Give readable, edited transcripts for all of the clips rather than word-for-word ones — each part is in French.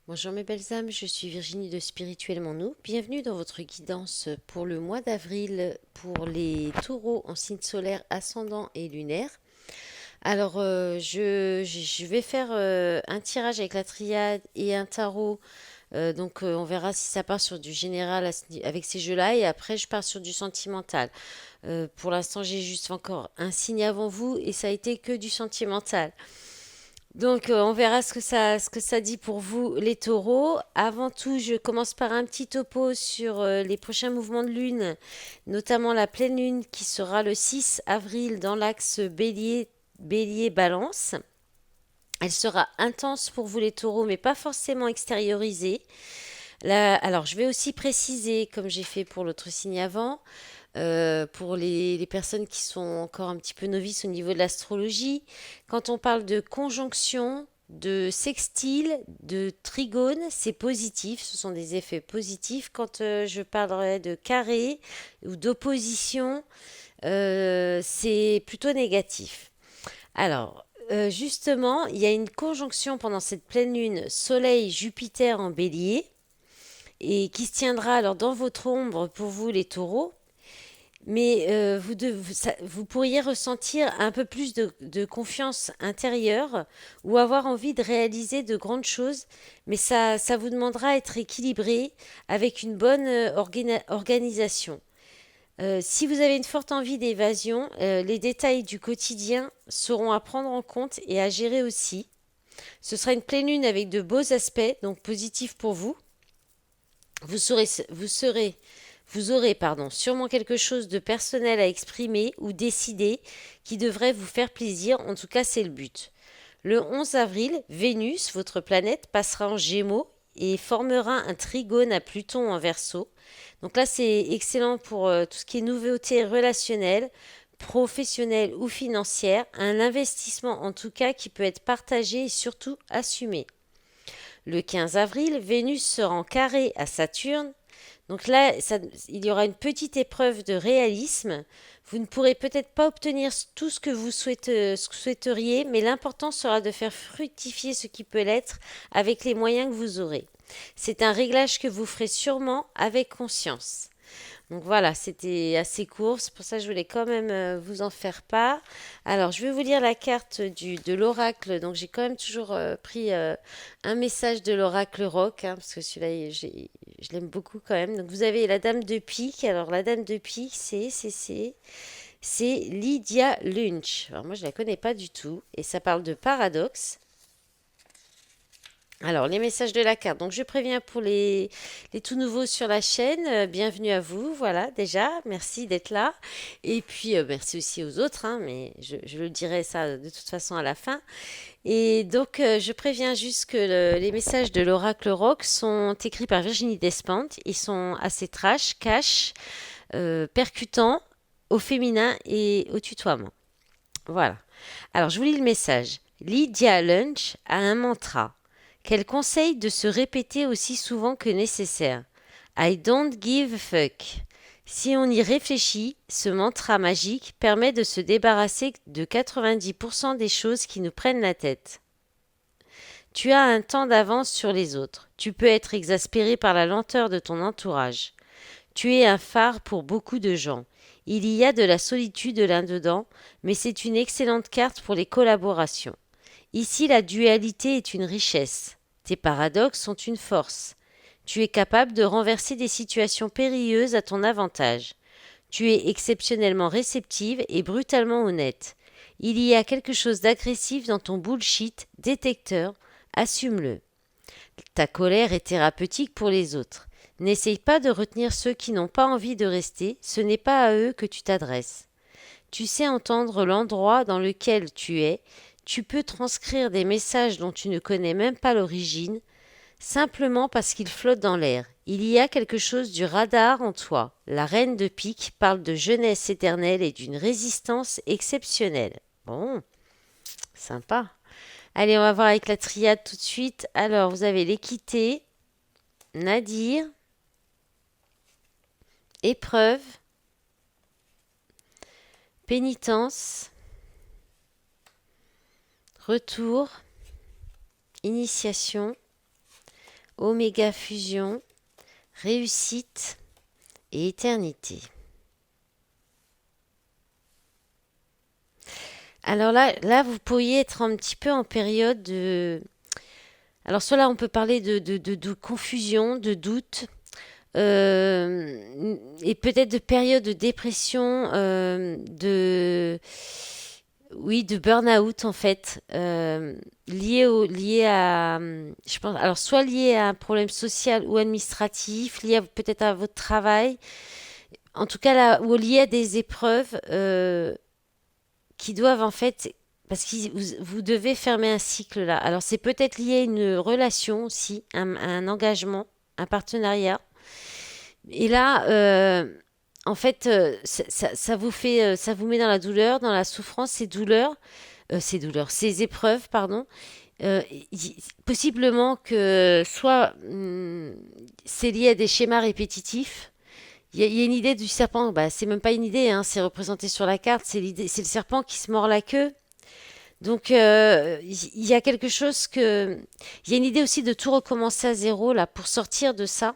Bonjour mes belles âmes, je suis Virginie de Spirituellement Nous. Bienvenue dans votre guidance pour le mois d'avril pour les taureaux en signe solaire ascendant et lunaire. Alors, je vais faire un tirage avec la triade et un tarot. On verra si ça part sur du général avec ces jeux-là et après je pars sur du sentimental. Pour l'instant, j'ai juste encore un signe avant vous et ça a été que du sentimental. On verra ce que ça dit pour vous, les taureaux. Avant tout, je commence par un petit topo sur les prochains mouvements de lune, notamment la pleine lune qui sera le 6 avril dans l'axe Bélier-Balance. Elle sera intense pour vous, les taureaux, mais pas forcément extériorisée. Alors, je vais aussi préciser, comme j'ai fait pour l'autre signe avant, pour les personnes qui sont encore un petit peu novices au niveau de l'astrologie, quand on parle de conjonction, de sextile, de trigone, c'est positif, ce sont des effets positifs. Quand je parlerai de carré ou d'opposition, c'est plutôt négatif. Alors, justement, il y a une conjonction pendant cette pleine lune Soleil-Jupiter en bélier et qui se tiendra alors dans votre ombre pour vous les taureaux. Mais vous pourriez ressentir un peu plus de confiance intérieure ou avoir envie de réaliser de grandes choses, mais ça vous demandera d'être équilibré avec une bonne organisation. Si vous avez une forte envie d'évasion, les détails du quotidien seront à prendre en compte et à gérer aussi. Ce sera une pleine lune avec de beaux aspects, donc positifs pour vous. Vous serez, vous serez Vous aurez, sûrement quelque chose de personnel à exprimer ou décider qui devrait vous faire plaisir, en tout cas c'est le but. Le 11 avril, Vénus, votre planète, passera en Gémeaux et formera un trigone à Pluton en Verseau. Donc là c'est excellent pour tout ce qui est nouveauté relationnelle, professionnelle ou financière, un investissement en tout cas qui peut être partagé et surtout assumé. Le 15 avril, Vénus sera en carré à Saturne. Donc là, il y aura une petite épreuve de réalisme. Vous ne pourrez peut-être pas obtenir tout ce que vous souhaiteriez, mais l'important sera de faire fructifier ce qui peut l'être avec les moyens que vous aurez. C'est un réglage que vous ferez sûrement avec conscience. Donc voilà, c'était assez court, c'est pour ça que je voulais quand même vous en faire part. Alors, je vais vous lire la carte de l'oracle. Donc, j'ai quand même toujours pris un message de l'oracle rock, hein, parce que celui-là, je l'aime beaucoup quand même. Donc, vous avez la dame de pique. Alors, la dame de pique, c'est Lydia Lunch. Alors, moi, je la connais pas du tout. Et ça parle de paradoxe. Alors, les messages de la carte. Donc, je préviens pour les tout nouveaux sur la chaîne. Bienvenue à vous. Voilà, déjà, merci d'être là. Et puis, merci aussi aux autres, hein, mais je le dirai ça de toute façon à la fin. Et donc, je préviens juste que les messages de l'Oracle Rock sont écrits par Virginie Despentes. Ils sont assez trash, cash, percutants, au féminin et au tutoiement. Voilà. Alors, je vous lis le message. Lydia Lunch a un mantra qu'elle conseille de se répéter aussi souvent que nécessaire. I don't give a fuck. Si on y réfléchit, ce mantra magique permet de se débarrasser de 90% des choses qui nous prennent la tête. Tu as un temps d'avance sur les autres. Tu peux être exaspéré par la lenteur de ton entourage. Tu es un phare pour beaucoup de gens. Il y a de la solitude là-dedans, mais c'est une excellente carte pour les collaborations. Ici, la dualité est une richesse. Tes paradoxes sont une force. Tu es capable de renverser des situations périlleuses à ton avantage. Tu es exceptionnellement réceptive et brutalement honnête. Il y a quelque chose d'agressif dans ton bullshit détecteur. Assume-le. Ta colère est thérapeutique pour les autres. N'essaye pas de retenir ceux qui n'ont pas envie de rester, ce n'est pas à eux que tu t'adresses. Tu sais entendre l'endroit dans lequel tu es, tu peux transcrire des messages dont tu ne connais même pas l'origine, simplement parce qu'ils flottent dans l'air. Il y a quelque chose du radar en toi. La reine de pique parle de jeunesse éternelle et d'une résistance exceptionnelle. Bon, sympa. Allez, on va voir avec la triade tout de suite. Alors, vous avez l'équité, Nadir, épreuve, pénitence, retour, initiation, Oméga fusion, réussite et éternité. Alors là, vous pourriez être un petit peu en période de... Alors soit là, on peut parler de confusion, de doute, et peut-être de période de dépression, oui, de burn-out en fait, lié à, je pense, alors soit lié à un problème social ou administratif, peut-être à votre travail, en tout cas là, ou lié à des épreuves qui doivent en fait, parce que vous devez fermer un cycle là. Alors c'est peut-être lié à une relation aussi, un engagement, un partenariat. Et là, en fait, ça vous fait, ça vous met dans la douleur, dans la souffrance, ces épreuves, pardon. Euh, Possiblement que soit c'est lié à des schémas répétitifs. Il y a une idée du serpent, bah, c'est même pas une idée, hein, c'est représenté sur la carte, c'est le serpent qui se mord la queue. Donc il y a quelque chose que, il y a une idée aussi de tout recommencer à zéro là pour sortir de ça,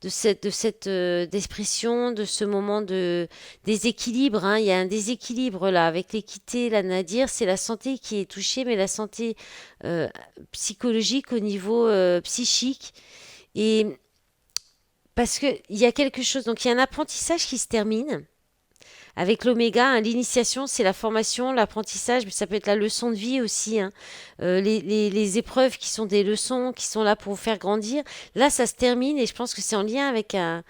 de cette dépression, de ce moment de déséquilibre, hein. Il y a un déséquilibre là avec l'équité, la nadir, c'est la santé qui est touchée, mais la santé euh, psychologique au niveau psychique. Et parce que il y a quelque chose, donc il y a un apprentissage qui se termine. Avec l'oméga, hein, l'initiation, c'est la formation, l'apprentissage, mais ça peut être la leçon de vie aussi, hein. Les épreuves qui sont des leçons, qui sont là pour vous faire grandir. Là, ça se termine et je pense que c'est en lien avec un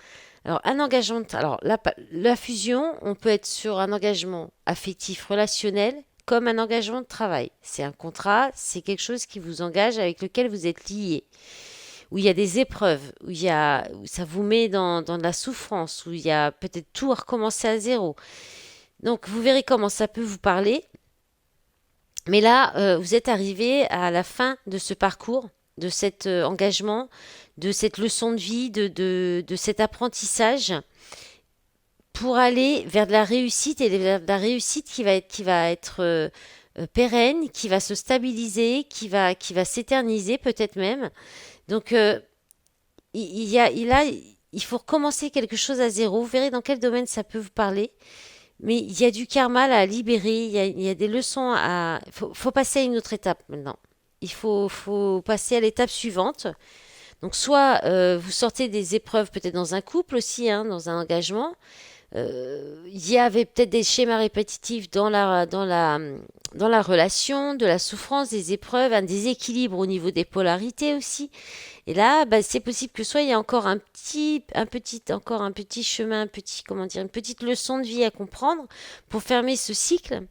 engagement. Alors, la fusion, on peut être sur un engagement affectif, relationnel, comme un engagement de travail. C'est un contrat, c'est quelque chose qui vous engage, avec lequel vous êtes lié, où il y a des épreuves, où ça vous met dans de la souffrance, où il y a peut-être tout à recommencer à zéro. Donc vous verrez comment ça peut vous parler. Mais là, vous êtes arrivé à la fin de ce parcours, de cet engagement, de cette leçon de vie, de cet apprentissage pour aller vers de la réussite et vers de la réussite qui va être pérenne, qui va se stabiliser, qui va s'éterniser peut-être même. Donc il faut recommencer quelque chose à zéro. Vous verrez dans quel domaine ça peut vous parler. Mais il y a du karma là, à libérer, il y a des leçons à... faut passer à une autre étape maintenant. Il faut passer à l'étape suivante. Donc soit vous sortez des épreuves peut-être dans un couple aussi, hein, dans un engagement. Il y avait peut-être des schémas répétitifs dans la relation, de la souffrance, des épreuves, un déséquilibre au niveau des polarités aussi. Et là, bah, c'est possible que soit il y a encore encore un petit chemin, comment dire, une petite leçon de vie à comprendre pour fermer ce cycle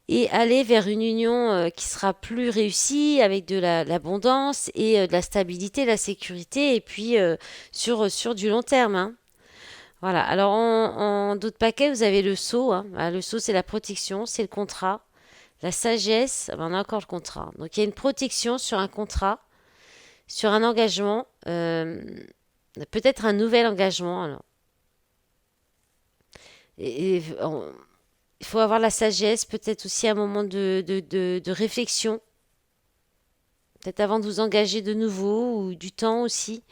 et aller vers une union qui sera plus réussie avec l'abondance et de la stabilité, la sécurité et puis sur du long terme, hein. Voilà. Alors en d'autres paquets, vous avez le sceau, hein. Voilà, le sceau, c'est la protection, c'est le contrat. La sagesse, ben, on a encore le contrat. Donc il y a une protection sur un contrat, sur un engagement, peut-être un nouvel engagement. Alors. Il faut avoir la sagesse, peut-être aussi un moment de réflexion, peut-être avant de vous engager de nouveau, ou du temps aussi.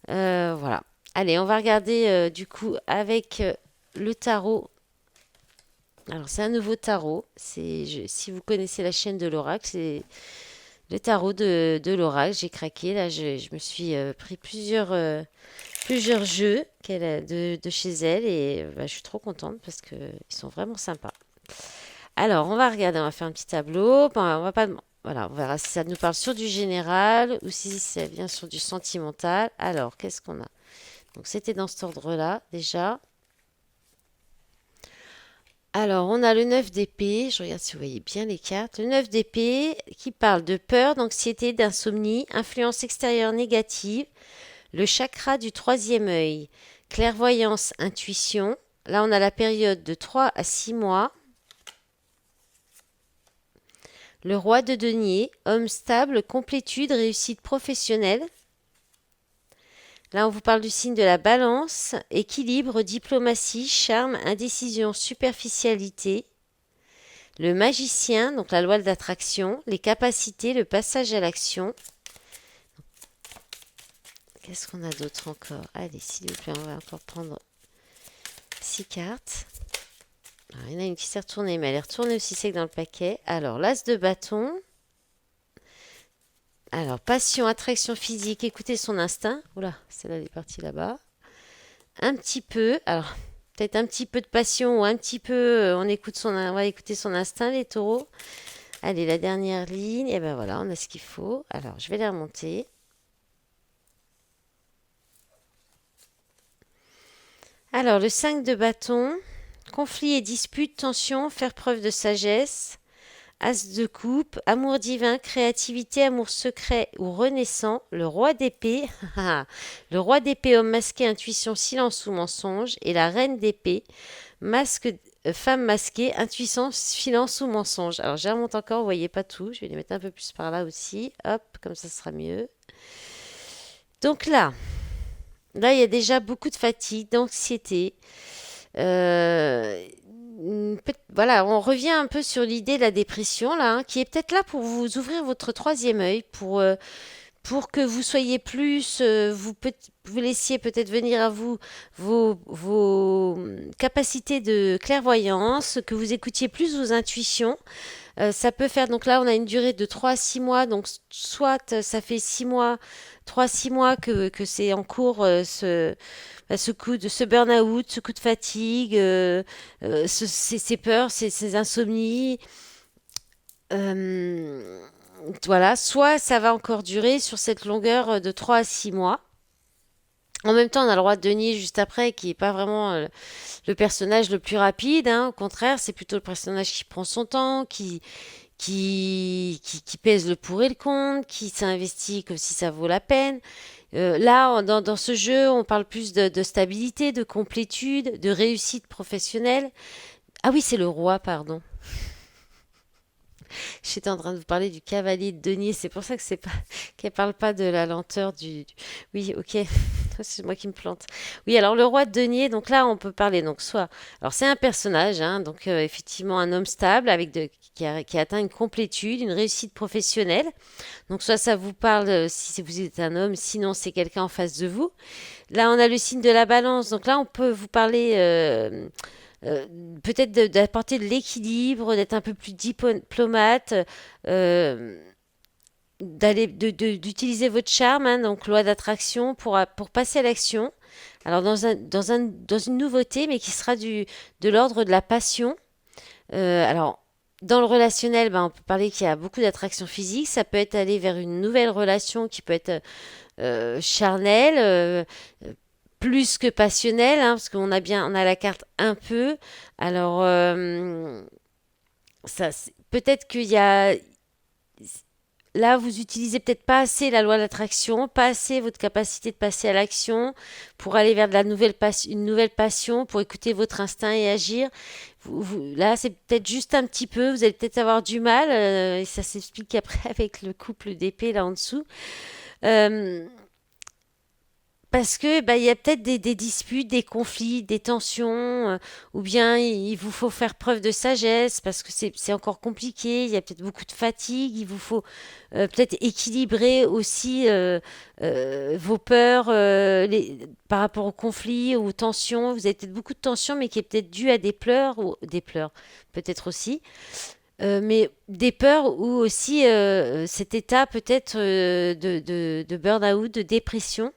Voilà. Allez, on va regarder du coup avec le tarot. Alors, c'est un nouveau tarot. Si vous connaissez la chaîne de l'oracle, c'est le tarot de l'oracle. J'ai craqué. Là, je me suis pris plusieurs jeux de chez elle et bah, je suis trop contente parce qu'ils sont vraiment sympas. Alors, on va regarder, on va faire un petit tableau. Bon, on va pas, voilà, on verra si ça nous parle sur du général ou si ça vient sur du sentimental. Alors, qu'est-ce qu'on a? Donc, c'était dans cet ordre-là déjà. Alors, on a le 9 d'épée. Je regarde si vous voyez bien les cartes. Le 9 d'épée qui parle de peur, d'anxiété, d'insomnie, influence extérieure négative, le chakra du troisième œil, clairvoyance, intuition. Là, on a la période de 3 à 6 mois. Le roi de denier, homme stable, complétude, réussite professionnelle. Là, on vous parle du signe de la balance, équilibre, diplomatie, charme, indécision, superficialité. Le magicien, donc la loi de l'attraction, les capacités, le passage à l'action. Qu'est-ce qu'on a d'autre encore? Allez, s'il vous plaît, on va encore prendre 6 cartes. Alors, il y en a une qui s'est retournée, mais elle est retournée aussi sec dans le paquet. Alors, l'as de bâton. Alors, passion, attraction physique, écouter son instinct. Oula, celle-là, elle est partie là-bas. Un petit peu. Alors, peut-être un petit peu de passion ou un petit peu, on va écouter son instinct, les taureaux. Allez, la dernière ligne. Et ben voilà, on a ce qu'il faut. Alors, je vais les remonter. Alors, le 5 de bâton. Conflit et dispute, tension, faire preuve de sagesse. As de coupe, amour divin, créativité, amour secret ou renaissant, le roi d'épée, le roi d'épée, homme masqué, intuition, silence ou mensonge, et la reine d'épée, masque, femme masquée, intuition, silence ou mensonge. Alors je remonte encore, vous voyez pas tout, je vais les mettre un peu plus par là aussi, hop, comme ça sera mieux. Donc là il y a déjà beaucoup de fatigue, d'anxiété. Euh, voilà, on revient un peu sur l'idée de la dépression, là, hein, qui est peut-être là pour vous ouvrir votre troisième œil, pour que vous soyez plus, vous laissiez peut-être venir à vous vos capacités de clairvoyance, que vous écoutiez plus vos intuitions. Ça peut faire, donc là, on a une durée de 3 à 6 mois, donc soit ça fait 6 mois, 3 à 6 mois que c'est en cours, ce coup de ce burn-out, ce coup de fatigue, ces peurs, ces insomnies. Euh, voilà, soit ça va encore durer sur cette longueur de 3 à 6 mois. En même temps, on a le roi de denier juste après, qui est pas vraiment le personnage le plus rapide, hein. Au contraire, c'est plutôt le personnage qui prend son temps, qui pèse le pour et le contre, qui s'investit comme si ça vaut la peine. Là, dans ce jeu, on parle plus de stabilité, de complétude, de réussite professionnelle. Ah oui, c'est le roi, pardon. J'étais en train de vous parler du cavalier de denier, c'est pour ça que c'est pas qu'elle parle pas de la lenteur Oui, ok, c'est moi qui me plante. Oui, alors le roi de denier, donc là on peut parler donc soit, alors c'est un personnage, hein, donc effectivement un homme stable qui a atteint une complétude, une réussite professionnelle. Donc soit ça vous parle si vous êtes un homme, sinon c'est quelqu'un en face de vous. Là on a le signe de la balance, donc là on peut vous parler. Euh, Peut-être d'apporter de l'équilibre, d'être un peu plus diplomate, euh, d'utiliser votre charme, hein, donc loi d'attraction pour passer à l'action. Alors dans une nouveauté, mais qui sera de l'ordre de la passion. Alors dans le relationnel, ben, on peut parler qu'il y a beaucoup d'attraction physique. Ça peut être aller vers une nouvelle relation qui peut être charnelle, plus que passionnelle, hein, parce on a la carte un peu. Alors, peut-être qu'il y a, là, vous utilisez peut-être pas assez la loi de l'attraction, pas assez votre capacité de passer à l'action pour aller vers une nouvelle passion, pour écouter votre instinct et agir. Là, c'est peut-être juste un petit peu, vous allez peut-être avoir du mal, et ça s'explique après avec le couple d'épée là en dessous. Euh, Parce que bah, il y a peut-être des disputes, des conflits, des tensions, ou bien il vous faut faire preuve de sagesse parce que c'est encore compliqué. Il y a peut-être beaucoup de fatigue. Il vous faut peut-être équilibrer aussi vos peurs par rapport aux conflits, aux tensions. Vous avez peut-être beaucoup de tensions, mais qui est peut-être due à des pleurs, peut-être aussi. Mais des peurs ou aussi cet état peut-être de burn-out, de dépression.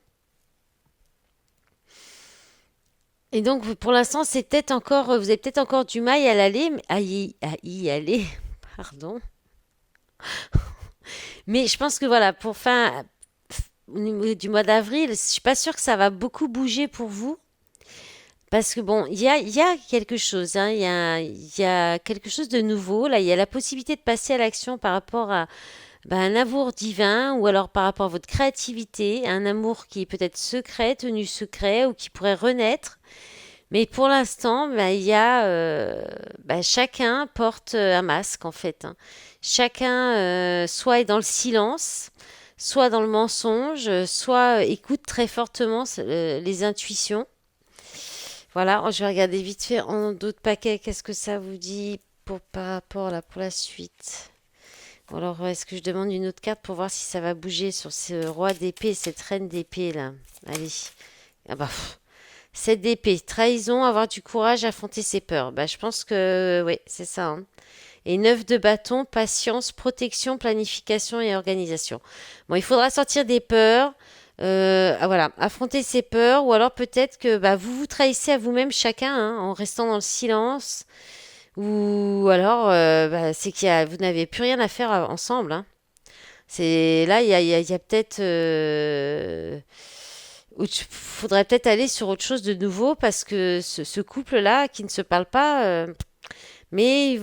Et donc, pour l'instant, c'est peut-être encore, vous avez peut-être encore du mal à l'aller, à y aller, pardon. Mais je pense que voilà, au niveau du mois d'avril, je suis pas sûre que ça va beaucoup bouger pour vous. Parce que bon, il y a quelque chose, hein, il y a quelque chose de nouveau. Là, il y a la possibilité de passer à l'action par rapport à ben, un amour divin ou alors par rapport à votre créativité, un amour qui est peut-être secret, tenu secret ou qui pourrait renaître. Mais pour l'instant, bah, chacun porte un masque en fait, hein. Chacun soit est dans le silence, soit dans le mensonge, soit écoute très fortement les intuitions. Voilà, je vais regarder vite fait en d'autres paquets. Qu'est-ce que ça vous dit pour par rapport là pour la suite? Ou alors, est-ce que je demande une autre carte pour voir si ça va bouger sur ce roi d'épée et cette reine d'épée là? Allez. Ah bah, 7 d'épée. Trahison, avoir du courage, affronter ses peurs. Bah, je pense que, oui, c'est ça, hein. Et 9 de bâton, patience, protection, planification et organisation. Bon, il faudra sortir des peurs. Voilà, affronter ses peurs, ou alors peut-être que bah, vous vous trahissez à vous-même chacun hein, en restant dans le silence, ou alors bah, c'est vous n'avez plus rien à faire ensemble, hein. C'est là, il y a peut-être, faudrait peut-être aller sur autre chose de nouveau parce que ce couple-là qui ne se parle pas, mais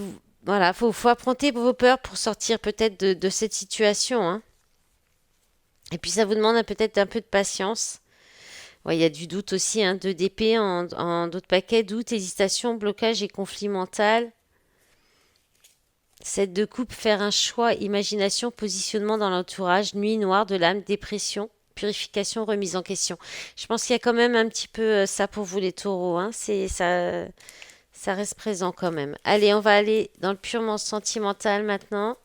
voilà, faut affronter vos peurs pour sortir peut-être de cette situation, hein. Et puis ça vous demande peut-être un peu de patience. Ouais, il y a du doute aussi, hein, de d'épée en d'autres paquets, doute, hésitation, blocage et conflit mental. 7 de coupe, faire un choix, imagination, positionnement dans l'entourage, nuit noire de l'âme, dépression, purification, remise en question. Je pense qu'il y a quand même un petit peu ça pour vous les taureaux, hein. Ça reste présent quand même. Allez, on va aller dans le purement sentimental maintenant.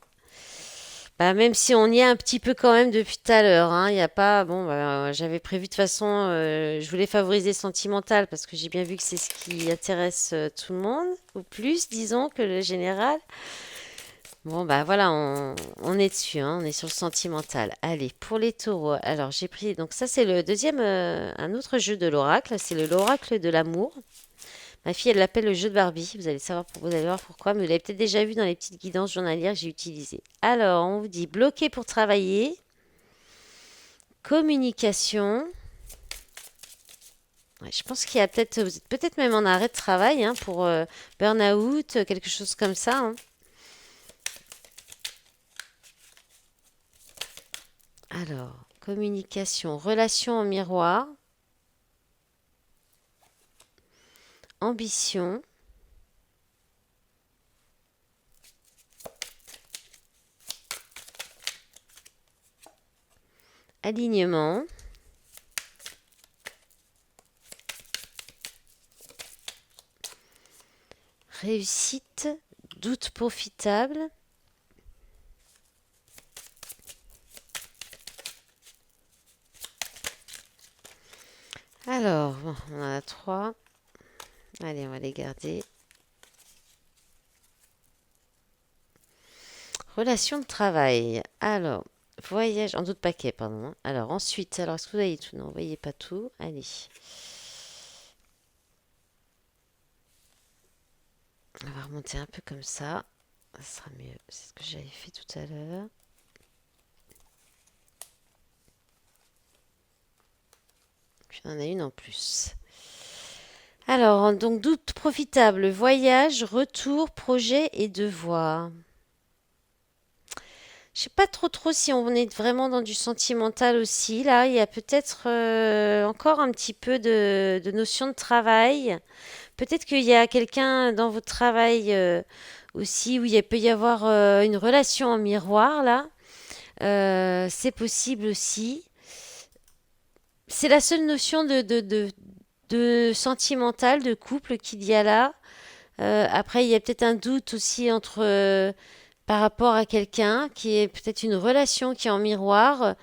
Bah, même si on y est un petit peu quand même depuis tout à l'heure, hein, il y a pas, bon, bah, j'avais prévu de toute façon, je voulais favoriser le sentimental parce que j'ai bien vu que c'est ce qui intéresse tout le monde, ou plus, disons, que le général. Bon, bah voilà, on est dessus, hein, on est sur le sentimental. Allez, pour les taureaux, alors j'ai pris, donc ça c'est le deuxième, un autre jeu de l'oracle, c'est l'oracle de l'amour. Ma fille, elle l'appelle le jeu de Barbie. Vous allez voir pourquoi, mais vous l'avez peut-être déjà vu dans les petites guidances journalières que j'ai utilisées. Alors, on vous dit bloqué pour travailler, communication. Ouais, je pense qu'il y a peut-être, vous êtes peut-être même en arrêt de travail hein, pour burn-out, quelque chose comme ça, hein. Alors, communication, relation en miroir, ambition, alignement, réussite, doute profitable. Alors, bon, on en a trois. Allez, on va les garder. Relation de travail. Alors, voyage en d'autres paquets, pardon, hein. Alors, ensuite, alors, est-ce que vous voyez tout? Non, vous voyez pas tout. Allez. On va remonter un peu comme ça. Ça sera mieux. C'est ce que j'avais fait tout à l'heure. Puis, on en a une en plus. Alors, donc, doute profitable, voyage, retour, projet et devoir. Je sais pas trop si on est vraiment dans du sentimental aussi. Là, il y a peut-être encore un petit peu de notion de travail. Peut-être qu'il y a quelqu'un dans votre travail aussi où il peut y avoir une relation en miroir là. C'est possible aussi. C'est la seule notion de sentimental, de couple qu'il y a là. Après, il y a peut-être un doute aussi entre par rapport à quelqu'un qui est peut-être une relation qui est en miroir,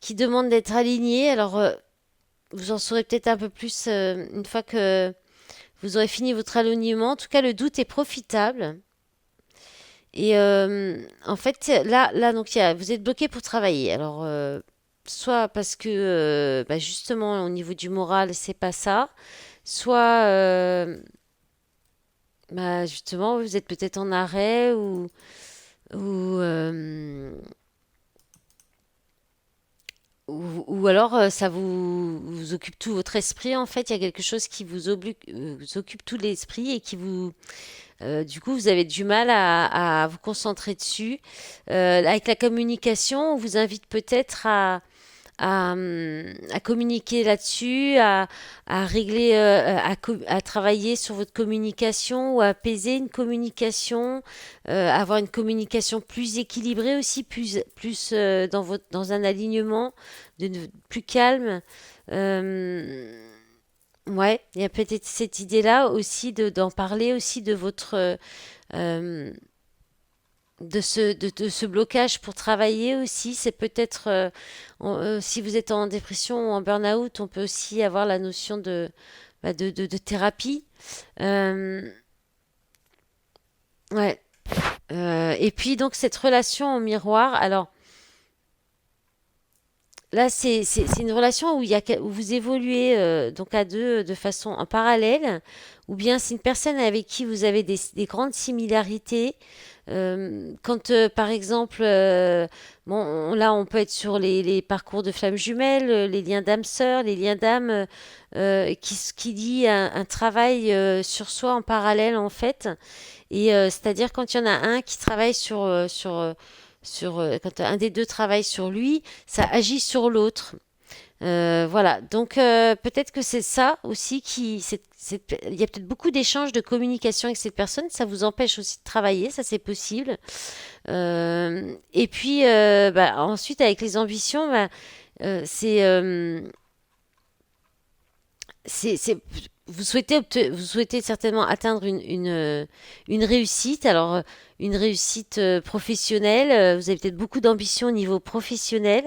qui demande d'être aligné. Alors, vous en saurez peut-être un peu plus une fois que vous aurez fini votre alignement. En tout cas, le doute est profitable. Et en fait, là donc, vous êtes bloqué pour travailler. Alors, soit parce que, bah, justement, au niveau du moral, c'est pas ça. Soit, bah, justement, vous êtes peut-être en arrêt ou, ou alors ça vous occupe tout votre esprit. En fait, il y a quelque chose qui vous occupe tout l'esprit et qui du coup, vous avez du mal à vous concentrer dessus. Avec la communication, on vous invite peut-être à communiquer là-dessus, à régler, à travailler sur votre communication ou à apaiser une communication, avoir une communication plus équilibrée aussi, plus dans un alignement, plus calme. Euh, ouais, il y a peut-être cette idée-là aussi d'en parler aussi de votre euh, de ce blocage pour travailler aussi. C'est peut-être, si vous êtes en dépression ou en burn-out, on peut aussi avoir la notion de thérapie. Euh, ouais. Et puis donc cette relation au miroir. Alors là, c'est une relation où où vous évoluez donc à deux de façon en parallèle, ou bien c'est une personne avec qui vous avez des grandes similarités. Quand par exemple, bon, là on peut être sur les parcours de flammes jumelles, les liens d'âme sœur, les liens d'âme qui lient un travail sur soi en parallèle en fait. Et c'est-à-dire quand il y en a un qui travaille quand un des deux travaille sur lui, ça agit sur l'autre. Voilà, donc peut-être que c'est ça aussi il y a peut-être beaucoup d'échanges de communication avec cette personne, ça vous empêche aussi de travailler, ça c'est possible. Et puis bah, ensuite avec les ambitions, bah, euh, c'est euh, c'est vous souhaitez certainement atteindre une réussite. Alors, une réussite professionnelle. Vous avez peut-être beaucoup d'ambition au niveau professionnel.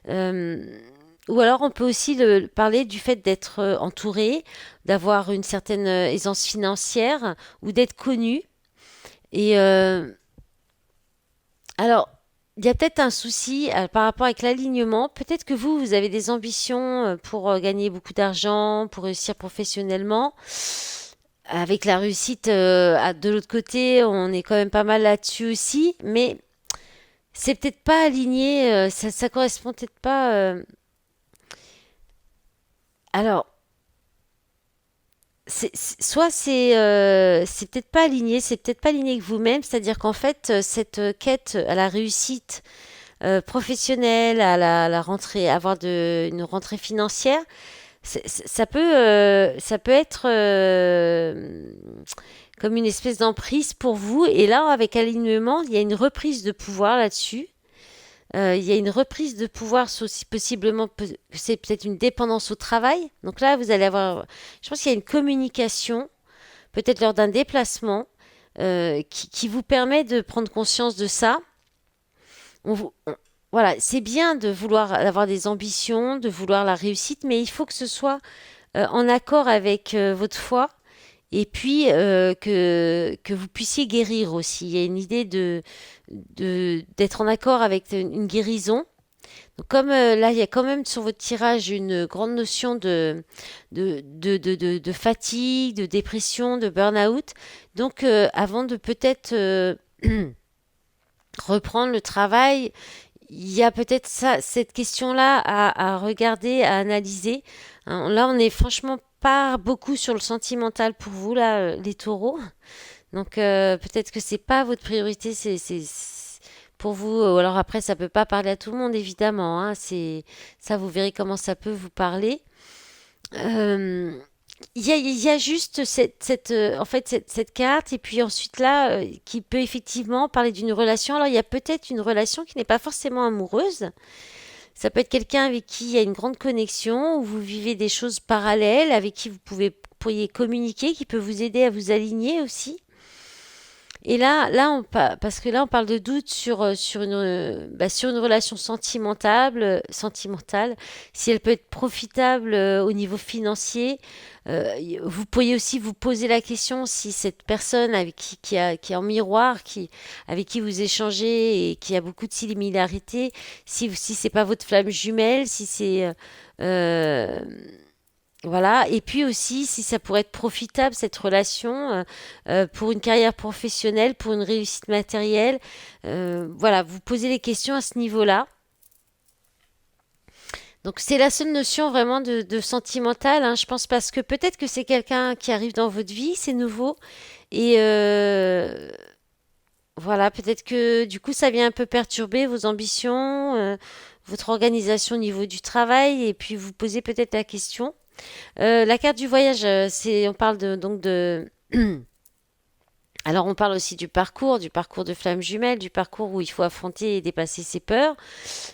Euh, ou alors, on peut aussi parler du fait d'être entouré, d'avoir une certaine aisance financière ou d'être connu. Et alors, il y a peut-être un souci par rapport avec l'alignement. Peut-être que vous avez des ambitions pour gagner beaucoup d'argent, pour réussir professionnellement. Avec la réussite de l'autre côté, on est quand même pas mal là-dessus aussi, mais c'est peut-être pas aligné, ça correspond peut-être pas. Alors, soit c'est peut-être pas aligné, c'est peut-être pas aligné avec vous-même, c'est-à-dire qu'en fait, cette quête à la réussite professionnelle, à la rentrée, avoir une rentrée financière, ça peut être comme une espèce d'emprise pour vous. Et là, avec alignement, il y a une reprise de pouvoir là-dessus. Il y a une reprise de pouvoir, aussi possiblement, c'est peut-être une dépendance au travail. Donc là, vous allez avoir, je pense qu'il y a une communication, peut-être lors d'un déplacement, qui vous permet de prendre conscience de ça. On vous- on- voilà, c'est bien de vouloir avoir des ambitions, de vouloir la réussite, mais il faut que ce soit en accord avec votre foi et puis que vous puissiez guérir aussi. Il y a une idée d'être en accord avec une guérison. Donc comme là, il y a quand même sur votre tirage une grande notion de fatigue, de dépression, de burn-out. Donc avant de peut-être reprendre le travail, il y a peut-être cette question-là à regarder, à analyser. Hein, là, on est franchement pas beaucoup sur le sentimental pour vous, là, les taureaux. Donc, peut-être que c'est pas votre priorité, pour vous. Ou alors après, ça peut pas parler à tout le monde, évidemment. Hein, ça, vous verrez comment ça peut vous parler. Euh, il y a juste en fait, cette carte, et puis ensuite là, qui peut effectivement parler d'une relation. Alors, il y a peut-être une relation qui n'est pas forcément amoureuse. Ça peut être quelqu'un avec qui il y a une grande connexion, où vous vivez des choses parallèles, avec qui pourriez communiquer, qui peut vous aider à vous aligner aussi. Et là, parce que là, on parle de doute sur une relation sentimentale, si elle peut être profitable au niveau financier. Vous pourriez aussi vous poser la question si cette personne avec qui est en miroir, avec qui vous échangez et qui a beaucoup de similarités, si c'est pas votre flamme jumelle, si c'est euh, voilà, et puis aussi si ça pourrait être profitable cette relation pour une carrière professionnelle, pour une réussite matérielle. Voilà, vous posez les questions à ce niveau-là. Donc c'est la seule notion vraiment de sentimental, hein, je pense, parce que peut-être que c'est quelqu'un qui arrive dans votre vie, c'est nouveau, et voilà, peut-être que du coup ça vient un peu perturber vos ambitions, votre organisation au niveau du travail, et puis vous posez peut-être la question. La carte du voyage, on parle donc de. Alors on parle aussi du parcours de flamme jumelle, du parcours où il faut affronter et dépasser ses peurs.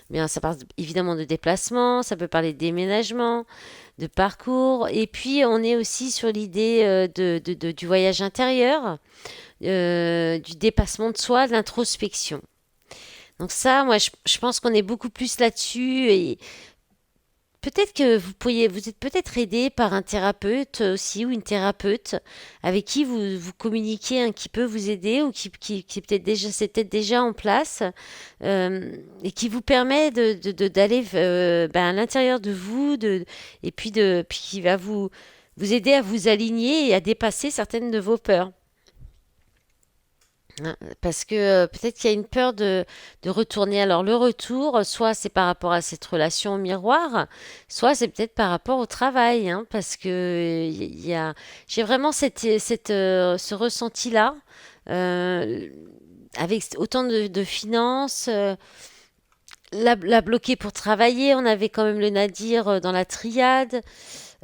Bien, ça parle évidemment de déplacement, ça peut parler de déménagement, de parcours. Et puis on est aussi sur l'idée du voyage intérieur, du dépassement de soi, de l'introspection. Donc ça, moi, je pense qu'on est beaucoup plus là-dessus et peut-être que vous êtes peut-être aidé par un thérapeute aussi ou une thérapeute avec qui vous communiquez, hein, qui peut vous aider ou qui est peut-être déjà, c'est peut-être déjà en place et qui vous permet d'aller ben, à l'intérieur de vous et puis qui va vous aider à vous aligner et à dépasser certaines de vos peurs. Hein, parce que peut-être qu'il y a une peur de retourner. Alors le retour, soit c'est par rapport à cette relation au miroir, soit c'est peut-être par rapport au travail, hein, parce que j'ai vraiment ce ressenti-là, euh, avec autant de finances, la bloquer pour travailler. On avait quand même le nadir dans la triade,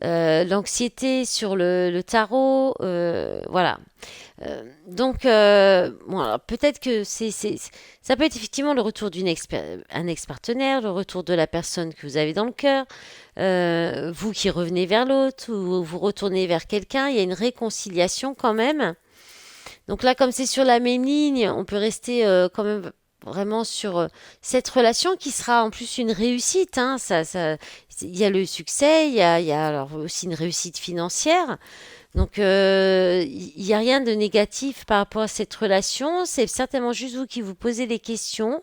l'anxiété sur le tarot, voilà. Bon, alors, peut-être que ça peut être effectivement le retour un ex-partenaire, le retour de la personne que vous avez dans le cœur, vous qui revenez vers l'autre ou vous retournez vers quelqu'un, il y a une réconciliation quand même. Donc là, comme c'est sur la même ligne, on peut rester quand même vraiment sur cette relation qui sera en plus une réussite. Hein, il y a le succès, il y a alors aussi une réussite financière. Donc, il n'y a rien de négatif par rapport à cette relation. C'est certainement juste vous qui vous posez des questions.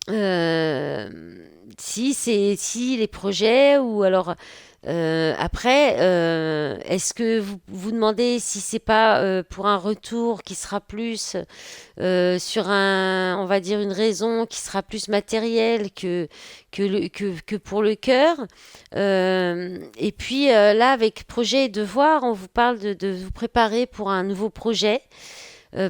Euh, si les projets ou alors après, est-ce que vous vous demandez si c'est pas pour un retour qui sera plus sur on va dire une raison qui sera plus matérielle que pour le cœur. Et puis là, avec projet et devoir, on vous parle de vous préparer pour un nouveau projet,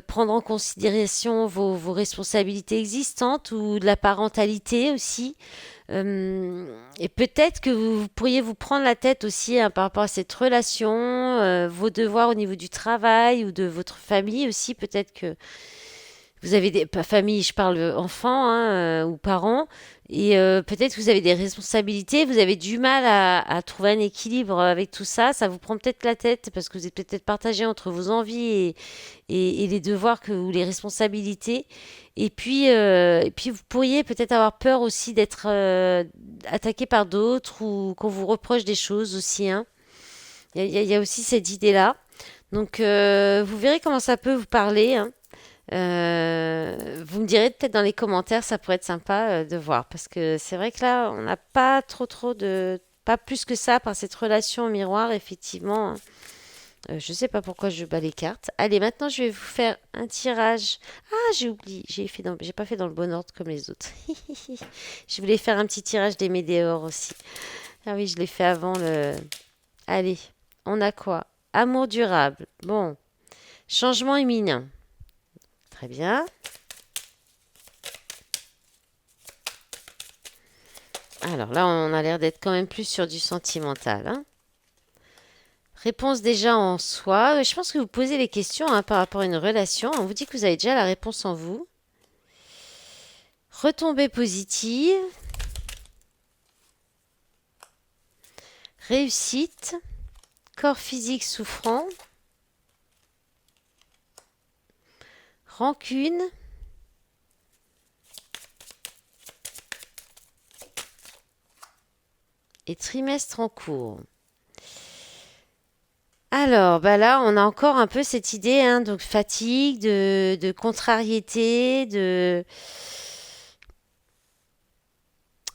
prendre en considération vos responsabilités existantes ou de la parentalité aussi. Et peut-être que vous pourriez vous prendre la tête aussi hein, par rapport à cette relation, vos devoirs au niveau du travail ou de votre famille aussi. Peut-être que vous avez des pas famille, je parle enfants hein, ou parents, et peut-être que vous avez des responsabilités, vous avez du mal à trouver un équilibre avec tout ça. Ça vous prend peut-être la tête parce que vous êtes peut-être partagé entre vos envies et les devoirs ou les responsabilités. Et puis vous pourriez peut-être avoir peur aussi d'être attaqué par d'autres ou qu'on vous reproche des choses aussi. Hein. Il y a aussi cette idée-là. Donc vous verrez comment ça peut vous parler. Hein. Vous me direz peut-être dans les commentaires, ça pourrait être sympa de voir parce que c'est vrai que là, on n'a pas pas plus que ça par cette relation au miroir, effectivement. Hein. Je sais pas pourquoi je bats les cartes. Allez, maintenant je vais vous faire un tirage. Ah, j'ai oublié, j'ai pas fait dans le bon ordre comme les autres. Je voulais faire un petit tirage des météores aussi. Ah oui, je l'ai fait avant le. Allez, on a quoi? Amour durable. Bon, changement imminent. Très bien. Alors là, on a l'air d'être quand même plus sur du sentimental. Hein. Réponse déjà en soi. Je pense que vous posez les questions hein, par rapport à une relation. On vous dit que vous avez déjà la réponse en vous. Retombée positive. Réussite. Corps physique souffrant. Rancune. Et trimestre en cours. Alors, bah là, on a encore un peu cette idée, hein, donc fatigue, de contrariété,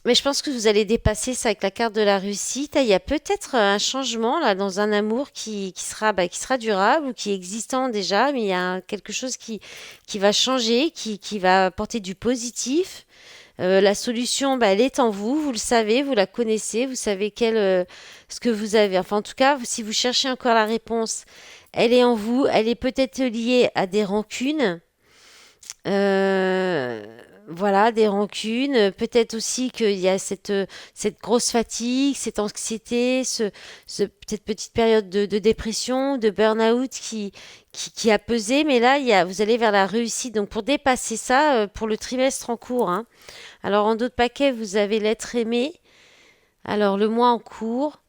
Mais je pense que vous allez dépasser ça avec la carte de la réussite. Ah, il y a peut-être un changement là dans un amour qui sera durable ou qui est existant déjà, mais il y a quelque chose qui va changer, qui va apporter du positif. La solution, bah, elle est en vous, vous le savez, vous la connaissez, vous savez ce que vous avez. Enfin, en tout cas, si vous cherchez encore la réponse, elle est en vous, elle est peut-être liée à des rancunes. Euh, voilà, des rancunes. Peut-être aussi qu'il y a cette grosse fatigue, cette anxiété, peut-être petite période de dépression, de burn-out qui a pesé. Mais là, vous allez vers la réussite. Donc, pour dépasser ça, pour le trimestre en cours, hein. Alors, en d'autres paquets, vous avez l'être aimé. Alors, le mois en cours,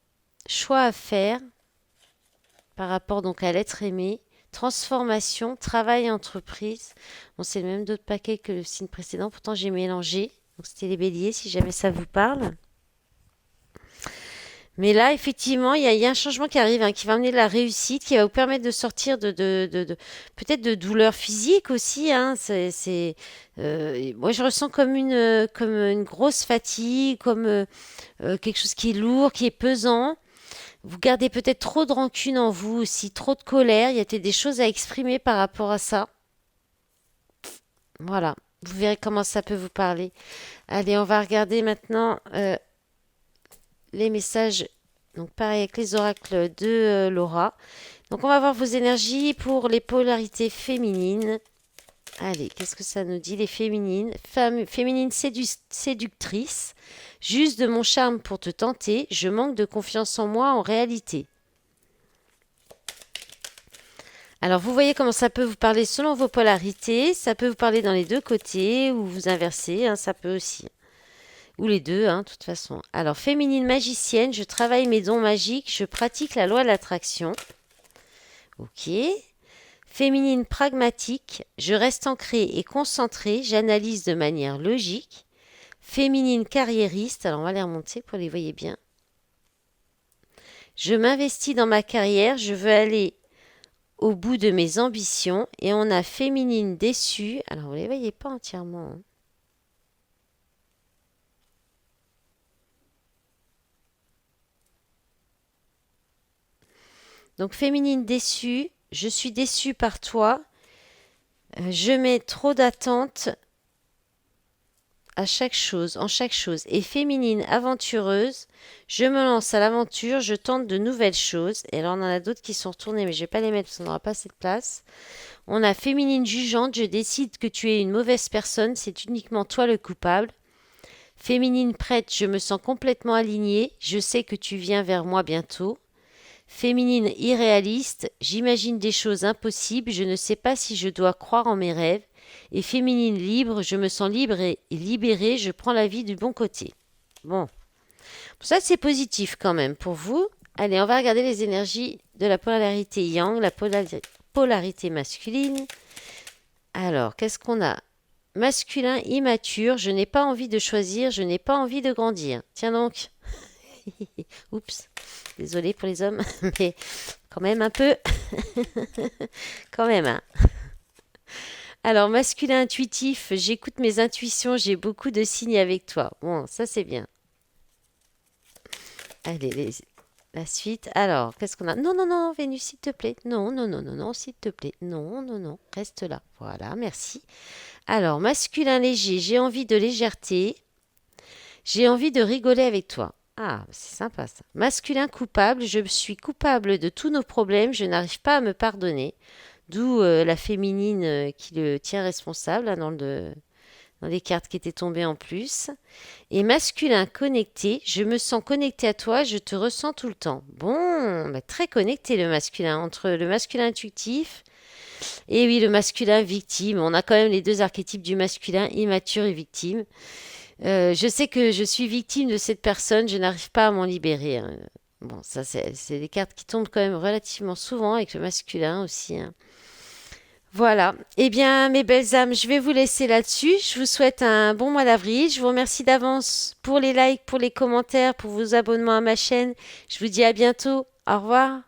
choix à faire par rapport donc à l'être aimé. transformation, travail, entreprise. Bon, c'est le même d'autres paquets que le signe précédent, pourtant j'ai mélangé. Donc c'était les béliers, si jamais ça vous parle. Mais là, effectivement, il y a un changement qui arrive, hein, qui va amener de la réussite, qui va vous permettre de sortir peut-être de douleurs physiques aussi, hein. Moi, je ressens comme une grosse fatigue, comme quelque chose qui est lourd, qui est pesant. Vous gardez peut-être trop de rancune en vous aussi, trop de colère. Il y a peut-être des choses à exprimer par rapport à ça. Voilà. Vous verrez comment ça peut vous parler. Allez, on va regarder maintenant les messages. Donc, pareil avec les oracles de Laura. Donc, on va voir vos énergies pour les polarités féminines. Allez, qu'est-ce que ça nous dit, les féminines? Féminine séductrice. Juste de mon charme pour te tenter. Je manque de confiance en moi en réalité. Alors, vous voyez comment ça peut vous parler selon vos polarités. Ça peut vous parler dans les deux côtés ou vous inverser, hein, ça peut aussi. Ou les deux, hein, de toute façon. Alors, féminine magicienne, je travaille mes dons magiques, je pratique la loi de l'attraction. Ok. Féminine pragmatique, je reste ancrée et concentrée, j'analyse de manière logique. Féminine carriériste, alors on va les remonter pour les voyez bien. Je m'investis dans ma carrière, je veux aller au bout de mes ambitions. Et on a féminine déçue, alors vous les voyez pas entièrement, hein. Donc féminine déçue, je suis déçue par toi, je mets trop d'attentes à chaque chose, en chaque chose. Et féminine aventureuse, je me lance à l'aventure, je tente de nouvelles choses. Et alors on en a d'autres qui sont retournés, mais je vais pas les mettre parce qu'on n'aura pas assez de place. On a féminine jugeante, je décide que tu es une mauvaise personne, c'est uniquement toi le coupable. Féminine prête, je me sens complètement alignée, je sais que tu viens vers moi bientôt. Féminine irréaliste, j'imagine des choses impossibles, je ne sais pas si je dois croire en mes rêves. Et féminine libre, je me sens libre et libérée, je prends la vie du bon côté. Bon, ça c'est positif quand même pour vous. Allez, on va regarder les énergies de la polarité yang, la polarité masculine. Alors, qu'est-ce qu'on a? Masculin immature, je n'ai pas envie de choisir, je n'ai pas envie de grandir. Tiens donc. Oups, désolée pour les hommes, mais quand même un peu. Quand même, hein. Alors, masculin intuitif, j'écoute mes intuitions, j'ai beaucoup de signes avec toi. Bon, ça c'est bien. Allez, la suite. Alors, qu'est-ce qu'on a? Non, non, non, Vénus, s'il te plaît. Non, non, non, non, non, s'il te plaît. Non, non, non, reste là. Voilà, merci. Alors, masculin léger, j'ai envie de légèreté. J'ai envie de rigoler avec toi. Ah, c'est sympa ça. Masculin coupable, je suis coupable de tous nos problèmes, je n'arrive pas à me pardonner. D'où la féminine qui le tient responsable hein, dans les cartes qui étaient tombées en plus. Et masculin connecté, je me sens connecté à toi, je te ressens tout le temps. Bon, bah, très connecté le masculin, entre le masculin intuitif et oui, le masculin victime. On a quand même les deux archétypes du masculin immature et victime. Je sais que je suis victime de cette personne, je n'arrive pas à m'en libérer, hein. Bon, ça c'est des cartes qui tombent quand même relativement souvent avec le masculin aussi, hein. Voilà. Eh bien, mes belles âmes, je vais vous laisser là-dessus. Je vous souhaite un bon mois d'avril. Je vous remercie d'avance pour les likes, pour les commentaires, pour vos abonnements à ma chaîne. Je vous dis à bientôt. Au revoir.